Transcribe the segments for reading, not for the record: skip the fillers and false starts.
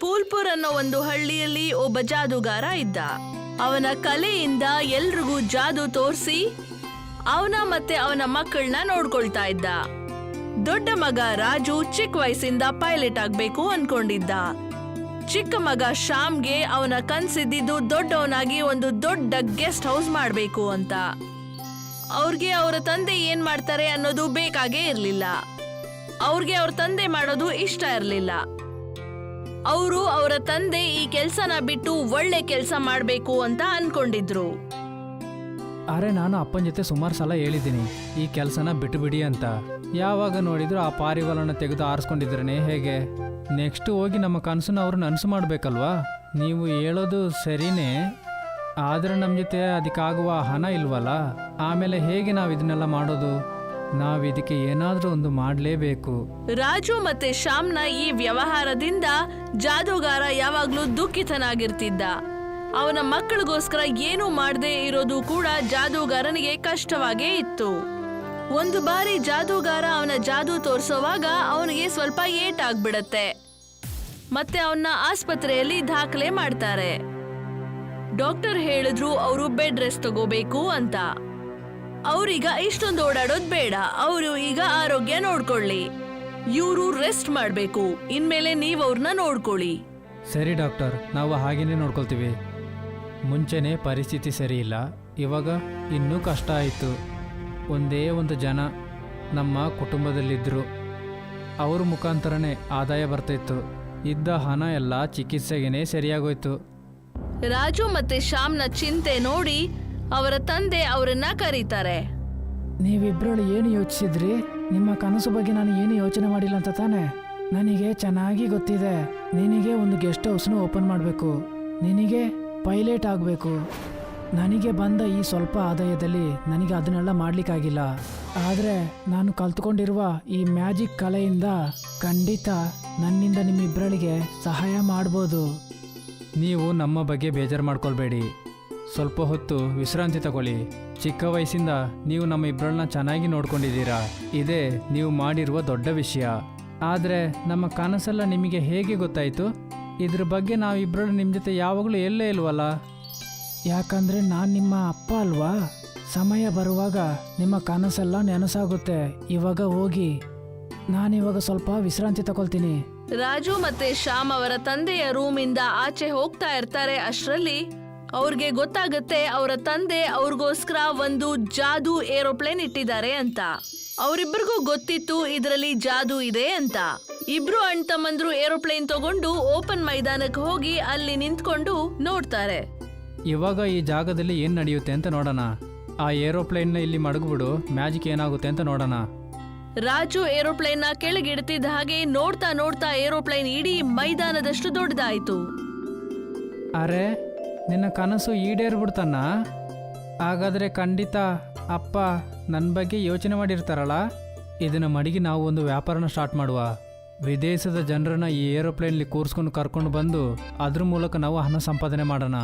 ಫೂಲ್ಪುರ್ ಅನ್ನೋ ಒಂದು ಹಳ್ಳಿಯಲ್ಲಿ ಒಬ್ಬ ಜಾದೂಗಾರ ಇದ್ದ. ಅವನ ಕಲೆಯಿಂದ ಎಲ್ರಿಗೂ ಜಾದೂ ತೋರಿಸಿ ಅವನ ಮತ್ತೆ ಅವನ ಮಕ್ಕಳನ್ನ ನೋಡ್ಕೊಳ್ತಾ ಇದ್ದ. ದೊಡ್ಡ ಮಗ ರಾಜು ಚಿಕ್ಕ ವಯಸ್ಸಿಂದ ಪೈಲಟ್ ಆಗ್ಬೇಕು ಅನ್ಕೊಂಡಿದ್ದ. ಚಿಕ್ಕ ಮಗ ಶ್ಯಾಮ್ಗೆ ಅವನ ಕನ್ಸಿದ್ದು ದೊಡ್ಡವನಾಗಿ ಒಂದು ದೊಡ್ಡ ಗೆಸ್ಟ್ ಹೌಸ್ ಮಾಡ್ಬೇಕು ಅಂತ. ಅವ್ರಿಗೆ ಅವರ ತಂದೆ ಏನ್ ಮಾಡ್ತಾರೆ ಅನ್ನೋದು ಬೇಕಾಗೇ ಇರ್ಲಿಲ್ಲ. ಅವ್ರಿಗೆ ಅವ್ರ ತಂದೆ ಮಾಡೋದು ಇಷ್ಟ ಇರ್ಲಿಲ್ಲ. ಅವರು ಅವರ ತಂದೆ ಈ ಕೆಲ್ಸನ ಬಿಟ್ಟು ಒಳ್ಳೆ ಕೆಲ್ಸ ಮಾಡ್ಬೇಕು ಅಂತ ಅನ್ಕೊಂಡಿದ್ರು. ಅರೆ, ನಾನು ಅಪ್ಪನ ಜೊತೆ ಸುಮಾರು ಸಲ ಹೇಳಿದ್ದೀನಿ ಈ ಕೆಲಸನ ಬಿಟ್ಟು ಬಿಡಿ ಅಂತ. ಯಾವಾಗ ನೋಡಿದ್ರು ಆ ಪಾರಿವಾಳನ ತೆಗೆದು ಆರಿಸ್ಕೊಂಡಿದ್ರೇ ಹೇಗೆ? ನೆಕ್ಸ್ಟ್ ಹೋಗಿ ನಮ್ಮ ಕನಸನ್ನ ಅವ್ರು ನನಸು ಮಾಡಬೇಕಲ್ವಾ? ನೀವು ಹೇಳೋದು ಸರಿನೇ, ಆದರೆ ನಮ್ಮ ಜೊತೆ ಅದಕ್ಕಾಗುವ ಹಣ ಇಲ್ವಲ್ಲ. ಆಮೇಲೆ ಹೇಗೆ ನಾವು ಇದನ್ನೆಲ್ಲ ಮಾಡೋದು? ನಾವು ಇದಕ್ಕೆ ಏನಾದರೂ ಒಂದು ಮಾಡಲೇಬೇಕು. ರಾಜು ಮತ್ತೆ ಶ್ಯಾಮ್ನ ಈ ವ್ಯವಹಾರದಿಂದ ಜಾದೂಗಾರ ಯಾವಾಗ್ಲೂ ದುಃಖಿತನಾಗಿರ್ತಿದ್ದ. ಅವನ ಮಕ್ಕಳಿಗೋಸ್ಕರ ಏನೂ ಮಾಡದೆ ಇರೋದು ಕೂಡ ಜಾದೂಗಾರನಿಗೆ ಕಷ್ಟವಾಗೇ ಇತ್ತು. ಒಂದು ಬಾರಿ ಜಾದೂಗಾರ ಅವನ ಜಾದೂ ತೋರಿಸೋವಾಗ ಅವನಿಗೆ ಸ್ವಲ್ಪ ಏಟಾಗ್ಬಿಡತ್ತೆ. ಮತ್ತೆ ಅವನ್ನ ಆಸ್ಪತ್ರೆಯಲ್ಲಿ ದಾಖಲೆ ಮಾಡ್ತಾರೆ. ಡಾಕ್ಟರ್ ಹೇಳಿದ್ರು ಅವರು ಬೆಡ್ ರೆಸ್ಟ್ ತಗೋಬೇಕು ಅಂತ. ಅವ್ರೀಗ ಇಷ್ಟೊಂದು ಓಡಾಡೋದ್ ಬೇಡ, ಅವರು ಈಗ ಆರೋಗ್ಯ ನೋಡ್ಕೊಳ್ಳಿ, ಇವರು ರೆಸ್ಟ್ ಮಾಡ್ಬೇಕು, ಇನ್ಮೇಲೆ ನೀವ್ ಅವ್ರನ್ನ ನೋಡ್ಕೊಳ್ಳಿ. ಸರಿ ಡಾಕ್ಟರ್, ನಾವು ಹಾಗೇನೆ ನೋಡ್ಕೊಳ್ತೀವಿ. ಮುಂಚೆನೇ ಪರಿಸ್ಥಿತಿ ಸರಿ ಇಲ್ಲ, ಇವಾಗ ಇನ್ನೂ ಕಷ್ಟ ಆಯಿತು. ಒಂದೇ ಒಂದು ಜನ ನಮ್ಮ ಕುಟುಂಬದಲ್ಲಿದ್ದರು, ಅವ್ರ ಮುಖಾಂತರನೇ ಆದಾಯ ಬರ್ತಾಯಿತ್ತು. ಇದ್ದ ಹಣ ಎಲ್ಲ ಚಿಕಿತ್ಸೆಗೇನೆ ಸರಿಯಾಗೋಯ್ತು. ರಾಜು ಮತ್ತೆ ಶ್ಯಾಮ್ನ ಚಿಂತೆ ನೋಡಿ ಅವರ ತಂದೆ ಅವರನ್ನ ಕರೀತಾರೆ. ನೀವಿಬ್ರಳು ಏನು ಯೋಚಿಸಿದ್ರಿ? ನಿಮ್ಮ ಕನಸು ಬಗ್ಗೆ ನಾನು ಏನು ಯೋಚನೆ ಮಾಡಿಲ್ಲ ಅಂತ ತಾನೆ? ನನಗೆ ಚೆನ್ನಾಗಿ ಗೊತ್ತಿದೆ. ನಿನಗೆ ಒಂದು ಗೆಸ್ಟ್ ಹೌಸ್ನು ಓಪನ್ ಮಾಡಬೇಕು, ನಿನಗೆ ಪೈಲಟ್ ಆಗಬೇಕು. ನನಗೆ ಬಂದ ಈ ಸ್ವಲ್ಪ ಆದಾಯದಲ್ಲಿ ನನಗೆ ಅದನ್ನೆಲ್ಲ ಮಾಡಲಿಕ್ಕಾಗಿಲ್ಲ. ಆದರೆ ನಾನು ಕಲ್ತ್ಕೊಂಡಿರುವ ಈ ಮ್ಯಾಜಿಕ್ ಕಲೆಯಿಂದ ಖಂಡಿತ ನನ್ನಿಂದ ನಿಮ್ಮಿಬ್ಬರಳಿಗೆ ಸಹಾಯ ಮಾಡ್ಬೋದು. ನೀವು ನಮ್ಮ ಬಗ್ಗೆ ಬೇಜಾರು ಮಾಡ್ಕೊಳ್ಬೇಡಿ, ಸ್ವಲ್ಪ ಹೊತ್ತು ವಿಶ್ರಾಂತಿ ತಗೊಳ್ಳಿ. ಚಿಕ್ಕ ವಯಸ್ಸಿಂದ ನೀವು ನಮ್ಮ ಇಬ್ಬರನ್ನ ಚೆನ್ನಾಗಿ ನೋಡ್ಕೊಂಡಿದ್ದೀರಾ, ಇದೇ ನೀವು ಮಾಡಿರುವ ದೊಡ್ಡ ವಿಷಯ. ಆದರೆ ನಮ್ಮ ಕನಸೆಲ್ಲ ನಿಮಗೆ ಹೇಗೆ ಗೊತ್ತಾಯಿತು? ಇದ್ರ ಬಗ್ಗೆ ನಾವಿಬ್ಬರು ನಿಮ್ಮ ಜೊತೆ ಯಾವಾಗಲೂ ಎಲ್ಲೇ ಇಲ್ವಲ್ಲ? ಯಾಕಂದರೆ ನಾನು ನಿಮ್ಮ ಅಪ್ಪ ಅಲ್ವಾ? ಸಮಯ ಬರುವಾಗ ನಿಮ್ಮ ಕನಸೆಲ್ಲ ನೆನಸಾಗುತ್ತೆ. ಇವಾಗ ಹೋಗಿ, ನಾನಿವಾಗ ಸ್ವಲ್ಪ ವಿಶ್ರಾಂತಿ ತಗೊಳ್ತೀನಿ. ರಾಜು ಮತ್ತೆ ಶ್ಯಾಮ್ ಅವರ ತಂದೆಯ ರೂಮಿಂದ ಆಚೆ ಹೋಗ್ತಾ ಇರ್ತಾರೆ. ಅಷ್ಟರಲ್ಲಿ ಅವ್ರಿಗೆ ಗೊತ್ತಾಗತ್ತೆ ಅವರ ತಂದೆ ಅವ್ರಿಗೋಸ್ಕರ ಒಂದು ಜಾದೂ ಏರೋಪ್ಲೇನ್ ಇಟ್ಟಿದ್ದಾರೆ ಅಂತ. ಅವರಿಬ್ಬರಿಗೂ ಗೊತ್ತಿತ್ತು ಇದರಲ್ಲಿ ಜಾದೂ ಇದೆ ಅಂತ. ಇಬ್ರು ಅಣ್ಣ ತಮ್ಮಂದ್ರು ಏರೋಪ್ಲೇನ್ ತಗೊಂಡು ಓಪನ್ ಮೈದಾನಕ್ಕೆ ಹೋಗಿ ಅಲ್ಲಿ ನಿಂತ್ಕೊಂಡು ನೋಡ್ತಾರೆ. ಇವಾಗ ಈ ಜಾಗದಲ್ಲಿ ಏನು ನಡೆಯುತ್ತೆ ಅಂತ ನೋಡೋಣ. ಆ ಏರೋಪ್ಲೇನ್ನ ಇಲ್ಲಿ ಮಡಗ್ಬಿಡು, ಮ್ಯಾಜಿಕ್ ಏನಾಗುತ್ತೆ ಅಂತ ನೋಡೋಣ. ರಾಜು ಏರೋಪ್ಲೇನ್ ನ ಕೆಳಗಿಡ್ತಿದ್ದ ಹಾಗೆ ನೋಡ್ತಾ ನೋಡ್ತಾ ಏರೋಪ್ಲೇನ್ ಇಡೀ ಮೈದಾನದಷ್ಟು ದೊಡ್ಡದಾಯ್ತು. ಅರೆ, ನಿನ್ನ ಕನಸು ಈಡೇರ್ಬಿಡ್ತಾನ? ಹಾಗಾದರೆ ಖಂಡಿತ ಅಪ್ಪ ನನ್ನ ಬಗ್ಗೆ ಯೋಚನೆ ಮಾಡಿರ್ತಾರಲ್ಲ. ಇದನ್ನು ಮಡಗಿ ನಾವು ಒಂದು ವ್ಯಾಪಾರನ ಸ್ಟಾರ್ಟ್ ಮಾಡುವ. ವಿದೇಶದ ಜನರನ್ನ ಈ ಏರೋಪ್ಲೇನ್ಲಿ ಕೂರಿಸ್ಕೊಂಡು ಕರ್ಕೊಂಡು ಬಂದು ಅದ್ರ ಮೂಲಕ ನಾವು ಹಣ ಸಂಪಾದನೆ ಮಾಡೋಣ.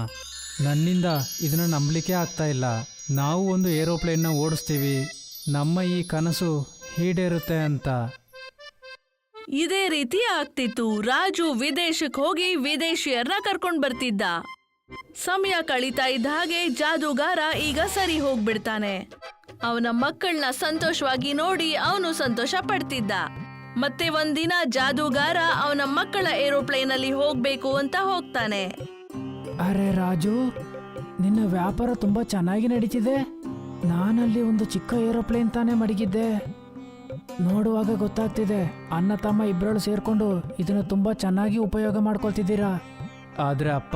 ನನ್ನಿಂದ ಇದನ್ನು ನಂಬಲಿಕ್ಕೆ ಆಗ್ತಾ ಇಲ್ಲ. ನಾವು ಒಂದು ಏರೋಪ್ಲೇನ್ನ ಓಡಿಸ್ತೀವಿ, ನಮ್ಮ ಈ ಕನಸು ಈಡೇರುತ್ತೆ ಅಂತ. ಇದೇ ರೀತಿ ಆಗ್ತಿತ್ತು. ರಾಜು ವಿದೇಶಕ್ಕೆ ಹೋಗಿ ವಿದೇಶಿಯರನ್ನ ಕರ್ಕೊಂಡ್ ಬರ್ತಿದ್ದ. ಸಮಯ ಕಳೀತಾ ಇದ್ದ ಹಾಗೆ ಜಾದೂಗಾರ ಈಗ ಸರಿ ಹೋಗ್ಬಿಡ್ತಾನೆ. ಅವನ ಮಕ್ಕಳನ್ನ ಸಂತೋಷವಾಗಿ ನೋಡಿ ಅವನು ಸಂತೋಷ ಪಡ್ತಿದ್ದ. ಮತ್ತೆ ಒಂದಿನ ಜಾದೂಗಾರ ಅವನ ಮಕ್ಕಳ ಏರೋಪ್ಲೇನ್ ಅಲ್ಲಿ ಹೋಗ್ಬೇಕು ಅಂತ ಹೋಗ್ತಾನೆ. ಅರೆ ರಾಜು, ನಿನ್ನ ವ್ಯಾಪಾರ ತುಂಬಾ ಚೆನ್ನಾಗಿ ನಡೀತಿದೆ. ನಾನಲ್ಲಿ ಒಂದು ಚಿಕ್ಕ ಏರೋಪ್ಲೇನ್ ತಾನೇ ಮಡಗಿದ್ದೆ. ನೋಡುವಾಗ ಗೊತ್ತಾಗ್ತಿದೆ ಅಣ್ಣ ತಮ್ಮ ಇಬ್ಬರಳು ಸೇರ್ಕೊಂಡು ಇದನ್ನು ತುಂಬಾ ಚೆನ್ನಾಗಿ ಉಪಯೋಗ ಮಾಡ್ಕೊಳ್ತಿದ್ದೀರಾ. ಆದರೆ ಅಪ್ಪ,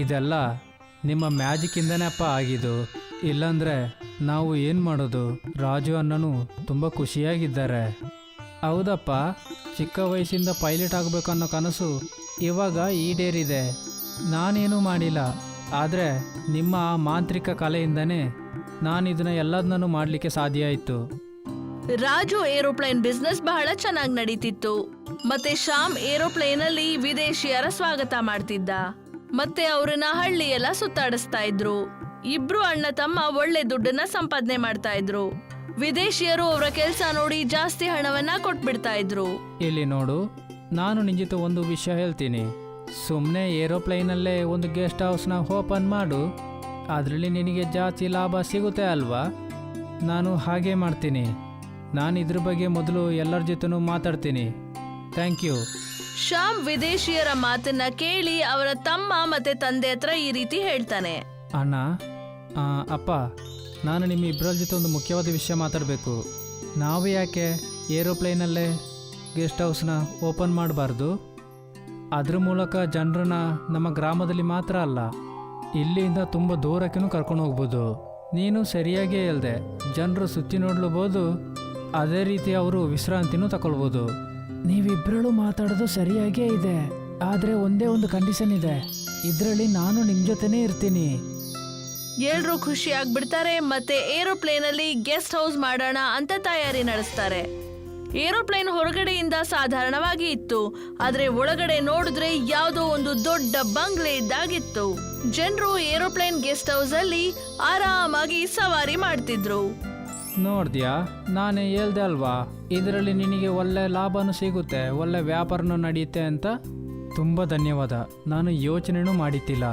ಇದೆಲ್ಲ ನಿಮ್ಮ ಮ್ಯಾಜಿಕ್ಕಿಂದನೇ ಅಪ್ಪ ಆಗಿದ್ದು. ಇಲ್ಲಾಂದರೆ ನಾವು ಏನು ಮಾಡೋದು? ರಾಜು ಅಣ್ಣನು ತುಂಬ ಖುಷಿಯಾಗಿದ್ದಾರೆ. ಹೌದಪ್ಪ, ಚಿಕ್ಕ ವಯಸ್ಸಿಂದ ಪೈಲಟ್ ಆಗಬೇಕು ಅನ್ನೋ ಕನಸು ಇವಾಗ ಈಡೇರಿದೆ. ನಾನೇನೂ ಮಾಡಿಲ್ಲ, ಆದರೆ ನಿಮ್ಮ ಆ ಮಾಂತ್ರಿಕ ಕಲೆಯಿಂದನೇ ನಾನು ಇದನ್ನ ಎಲ್ಲದನ್ನೂ ಮಾಡಲಿಕ್ಕೆ ಸಾಧ್ಯ ಆಯಿತು. ರಾಜು ಏರೋಪ್ಲೇನ್ ಬಿಸ್ನೆಸ್ ಬಹಳ ಚೆನ್ನಾಗಿ ನಡೀತಿತ್ತು. ಮತ್ತೆ ಶ್ಯಾಮ್ ಏರೋಪ್ಲೇನ್ ಅಲ್ಲಿ ವಿದೇಶಿಯರ ಸ್ವಾಗತ ಮಾಡ್ತಿದ್ದ. ಮತ್ತೆ ಅವ್ರನ್ನ ಹಳ್ಳಿ ಎಲ್ಲ ಸುತ್ತಾಡಿಸ್ತಾ ಇದ್ರು. ಇಬ್ರು ಅಣ್ಣ ತಮ್ಮ ಒಳ್ಳೆ ದುಡ್ಡನ್ನ ಸಂಪಾದನೆ ಮಾಡ್ತಾ ಇದ್ರು. ವಿದೇಶಿಯರು ಅವರ ಕೆಲಸ ನೋಡಿ ಜಾಸ್ತಿ ಹಣವನ್ನ ಕೊಟ್ಬಿಡ್ತಾ ಇದ್ರು. ಇಲ್ಲಿ ನೋಡು, ನಾನು ನಿನ್ನ ಜೊತೆ ಒಂದು ವಿಷಯ ಹೇಳ್ತೀನಿ. ಸುಮ್ಮನೆ ಏರೋಪ್ಲೇನಲ್ಲೇ ಒಂದು ಗೆಸ್ಟ್ ಹೌಸ್ನ ಓಪನ್ ಮಾಡು, ಅದರಲ್ಲಿ ನಿನಗೆ ಜಾಸ್ತಿ ಲಾಭ ಸಿಗುತ್ತೆ ಅಲ್ವಾ? ನಾನು ಹಾಗೆ ಮಾಡ್ತೀನಿ. ನಾನು ಇದ್ರ ಬಗ್ಗೆ ಮೊದಲು ಎಲ್ಲರ ಜೊತೆನೂ ಮಾತಾಡ್ತೀನಿ. Thank you. ಶ್ಯಾಮ್ ವಿದೇಶಿಯರ ಮಾತನ್ನ ಕೇಳಿ ಅವರ ತಮ್ಮ ಮತ್ತೆ ತಂದೆ ಹತ್ರ ಈ ರೀತಿ ಹೇಳ್ತಾನೆ. ಅಣ್ಣ, ಅಪ್ಪ, ನಾನು ನಿಮ್ಮ ಇಬ್ಬರ ಜೊತೆ ಒಂದು ಮುಖ್ಯವಾದ ವಿಷಯ ಮಾತಾಡಬೇಕು. ನಾವು ಯಾಕೆ ಏರೋಪ್ಲೇನಲ್ಲೇ ಗೆಸ್ಟ್ ಹೌಸ್ನ ಓಪನ್ ಮಾಡಬಾರ್ದು? ಅದ್ರ ಮೂಲಕ ಜನರನ್ನ ನಮ್ಮ ಗ್ರಾಮದಲ್ಲಿ ಮಾತ್ರ ಅಲ್ಲ, ಇಲ್ಲಿಂದ ತುಂಬ ದೂರಕ್ಕೂ ಕರ್ಕೊಂಡು ಹೋಗ್ಬೋದು. ನೀನು ಸರಿಯಾಗೇ ಹೇಳ್ದೆ, ಜನರು ಸುತ್ತಿ ನೋಡ್ಲಬೋದು, ಅದೇ ರೀತಿ ಅವರು ವಿಶ್ರಾಂತಿನೂ ತಗೊಳ್ಬೋದು. ನೀವಿಬ್ರಳು ಮಾತಾಡೋದು ಸರಿಯಾಗೇ ಇದೆ, ಆದರೆ ಒಂದೇ ಒಂದು ಕಂಡೀಷನ್ ಇದೆ. ಇದರಲ್ಲಿ ನಾನು ನಿಮ್ಮ ಜೊತೆನೇ ಇರ್ತೀನಿ. ಎಲ್ರೂ ಖುಷಿ ಆಗ್ಬಿಡ್ತಾರೆ ಮತ್ತೆ ಏರೋಪ್ಲೇನ್ ಅಲ್ಲಿ ಗೆಸ್ಟ್ ಹೌಸ್ ಮಾಡೋಣ ಅಂತ ತಯಾರಿ ನಡೆಸ್ತಾರೆ. ಏರೋಪ್ಲೇನ್ ಹೊರಗಡೆಯಿಂದ ಸಾಧಾರಣವಾಗಿ ಇತ್ತು, ಆದ್ರೆ ಒಳಗಡೆ ನೋಡಿದ್ರೆ ಯಾವುದೋ ಒಂದು ದೊಡ್ಡ ಬಂಗ್ಲೆ ಇದ್ದಾಗಿತ್ತು. ಜನರು ಏರೋಪ್ಲೇನ್ ಗೆಸ್ಟ್ ಹೌಸ್ ಅಲ್ಲಿ ಆರಾಮಾಗಿ ಸವಾರಿ ಮಾಡ್ತಿದ್ರು. ನೋಡ್ದ್ಯಾ, ನಾನೇ ಹೇಳ್ದೆ ಅಲ್ವಾ, ಇದರಲ್ಲಿ ನಿನಗೆ ಒಳ್ಳೆ ಲಾಭನೂ ಸಿಗುತ್ತೆ, ಒಳ್ಳೆ ವ್ಯಾಪಾರನೂ ನಡೆಯುತ್ತೆ ಅಂತ. ತುಂಬ ಧನ್ಯವಾದ. ನಾನು ಯೋಚನೆನೂ ಮಾಡಿದ್ದಿಲ್ಲ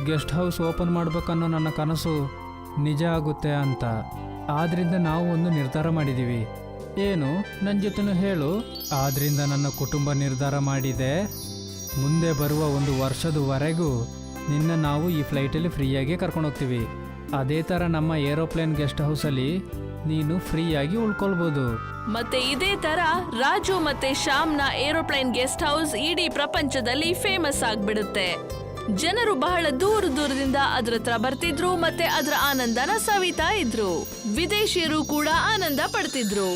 ಗೆಸ್ಟ್ ಹೌಸ್ ಓಪನ್ ಮಾಡಬೇಕನ್ನೋ ನನ್ನ ಕನಸು ನಿಜ ಆಗುತ್ತೆ ಅಂತ. ಆದ್ರಿಂದ ನಾವು ಒಂದು ನಿರ್ಧಾರ ಮಾಡಿದ್ದೀವಿ. ಏನು, ನನ್ನ ಜೊತೆನೂ ಹೇಳು. ಆದ್ರಿಂದ ನನ್ನ ಕುಟುಂಬ ನಿರ್ಧಾರ ಮಾಡಿದೆ, ಮುಂದೆ ಬರುವ 1 ವರ್ಷದವರೆಗೂ ನಿನ್ನ ನಾವು ಈ ಫ್ಲೈಟಲ್ಲಿ ಫ್ರೀಯಾಗಿ ಕರ್ಕೊಂಡು ಹೋಗ್ತೀವಿ. ಅದೇ ಥರ ನಮ್ಮ ಏರೋಪ್ಲೇನ್ ಗೆಸ್ಟ್ ಹೌಸಲ್ಲಿ ನೀನು ಫ್ರೀಯಾಗಿ ಉಳ್ಕೊಳ್ಬೋದು. ಮತ್ತೆ ಇದೇ ತರ ರಾಜು ಮತ್ತೆ ಶ್ಯಾಮ್ನ ಏರೋಪ್ಲೇನ್ ಗೆಸ್ಟ್ ಹೌಸ್ ಇಡೀ ಪ್ರಪಂಚದಲ್ಲಿ ಫೇಮಸ್ ಆಗ್ಬಿಡುತ್ತೆ. ಜನರು ಬಹಳ ದೂರದಿಂದ ಅದ್ರ ಹತ್ರ ಬರ್ತಿದ್ರು ಮತ್ತೆ ಅದರ ಆನಂದನ ಸವಿತಾ ಇದ್ರು. ವಿದೇಶಿಯರು ಕೂಡ ಆನಂದ ಪಡ್ತಿದ್ರು.